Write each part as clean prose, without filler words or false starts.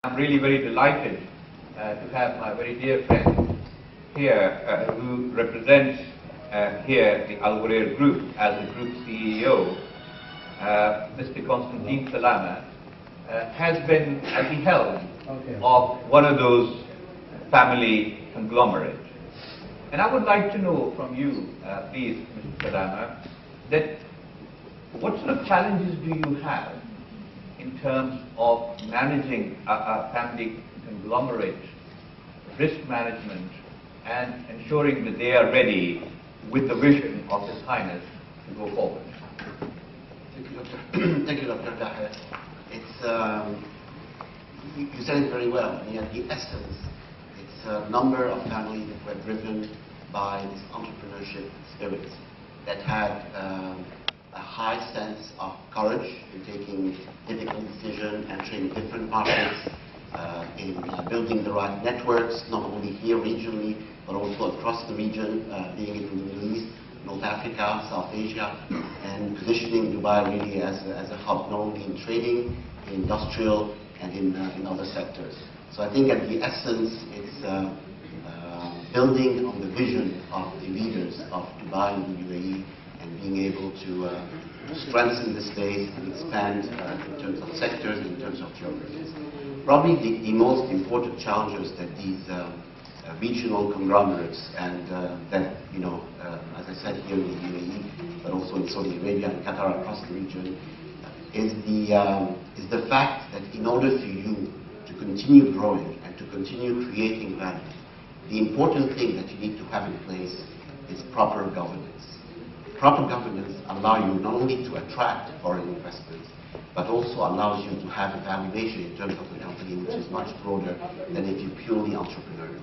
I'm really very delighted to have my very dear friend here who represents here the Al Ghurair Group as the Group CEO, Mr. Constantine Salama, has been at the helm of one of those family conglomerates. And I would like to know from you, please, Mr. Salama, that what sort of challenges do you have in terms of managing a family conglomerate, risk management, and ensuring that they are ready with the vision of His Highness to go forward? Thank you, Dr. Tahir. You said it very well. And yet, the essence, it's a number of families that were driven by this entrepreneurship spirit that had a high sense of courage in taking difficult decisions, entering different markets, in building the right networks, not only here regionally, but also across the region, being it in the Middle East, North Africa, South Asia, and positioning Dubai really as a hub, not only in trading, in industrial, and in other sectors. So I think at the essence, it's building on the vision of the leaders of Dubai and the UAE, and being able to strengthen the space and expand in terms of sectors, in terms of geographies. Probably the most important challenges that these regional conglomerates and that, as I said, here in the UAE, but also in Saudi Arabia and Qatar across the region, is the fact that in order for you to continue growing and to continue creating value, the important thing that you need to have in place is proper governance. Proper governance allows you not only to attract foreign investments, but also allows you to have a valuation in terms of the company which is much broader than if you're purely entrepreneurial.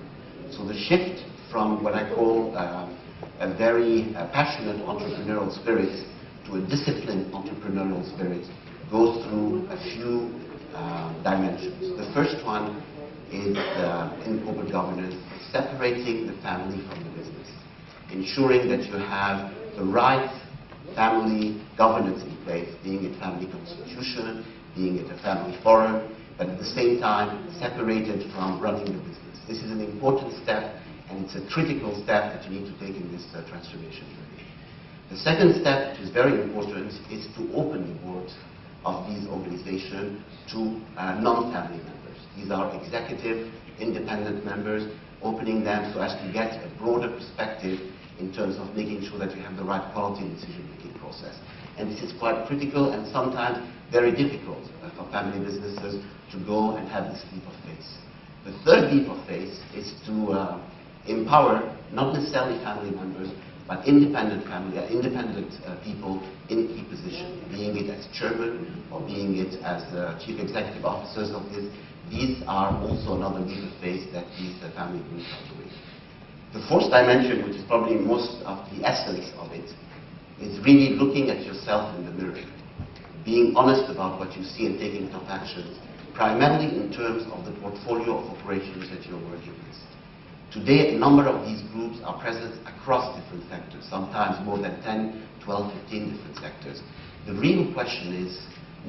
So the shift from what I call a very passionate entrepreneurial spirit to a disciplined entrepreneurial spirit goes through a few dimensions. The first one is in corporate governance, separating the family from the business, ensuring that you have the right family governance in place, being it family constitution, being it a family forum, but at the same time separated from running the business. This is an important step, and it's a critical step that you need to take in this transformation journey. The second step, which is very important, is to open the boards of these organizations to non-family members. These are executive, independent members, opening them so as to get a broader perspective in terms of making sure that you have the right quality in the decision-making process. And this is quite critical and sometimes very difficult for family businesses to go and have this leap of faith. The third leap of faith is to empower not necessarily family members, but independent people in key positions, being it as chairman or being it as chief executive officers of this. These are also another leap of faith that these family groups are doing. The fourth dimension, which is probably most of the essence of it, is really looking at yourself in the mirror, being honest about what you see and taking tough actions, primarily in terms of the portfolio of operations that you're working with. Today, a number of these groups are present across different sectors, sometimes more than 10, 12, 15 different sectors. The real question is,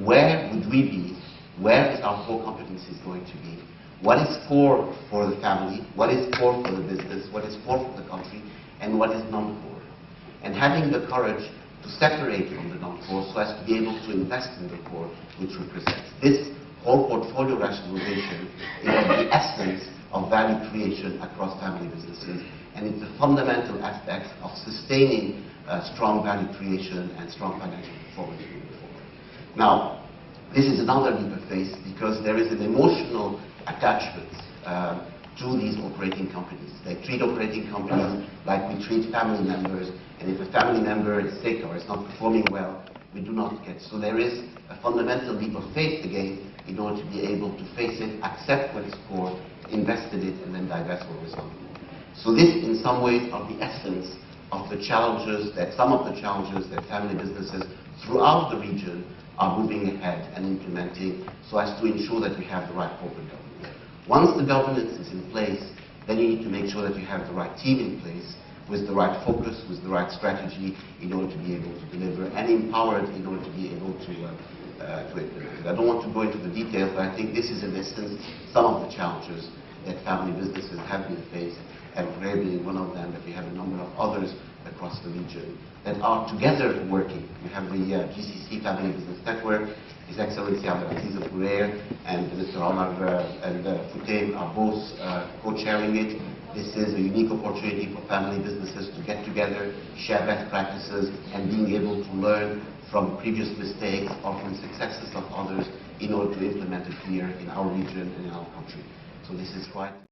where would we be? Where is our core competencies going to be? What is core for the family? What is core for the business? What is core for the country? And what is non-core? And having the courage to separate from the non-core so as to be able to invest in the core, which represents. This whole portfolio rationalization is the essence of value creation across family businesses, and it's a fundamental aspect of sustaining strong value creation and strong financial performance moving forward. Now, this is another leap of faith because there is an emotional attachment to these operating companies. They treat operating companies like we treat family members, and if a family member is sick or is not performing well, we do not get. So there is a fundamental leap of faith again in order to be able to face it, accept what is core, invest in it, and then divest what is not. So this, in some ways, are the essence of the challenges that some of the challenges that family businesses throughout the region are moving ahead and implementing so as to ensure that we have the right corporate governance. Once the governance is in place, then you need to make sure that you have the right team in place with the right focus, with the right strategy in order to be able to deliver, and empowered in order to be able to implement. implemented. I don't want to go into the details, but I think this is in essence some of the challenges that family businesses have been faced, and Rare being one of them, but we have a number of others across the region that are together working. We have the GCC Family Business Network. His Excellency Abdelaziz Al-Fourer and Mr. Omar and Futain are both co-chairing it. This is a unique opportunity for family businesses to get together, share best practices, and being able to learn from previous mistakes or from successes of others in order to implement it here in our region and in our country. So this is quite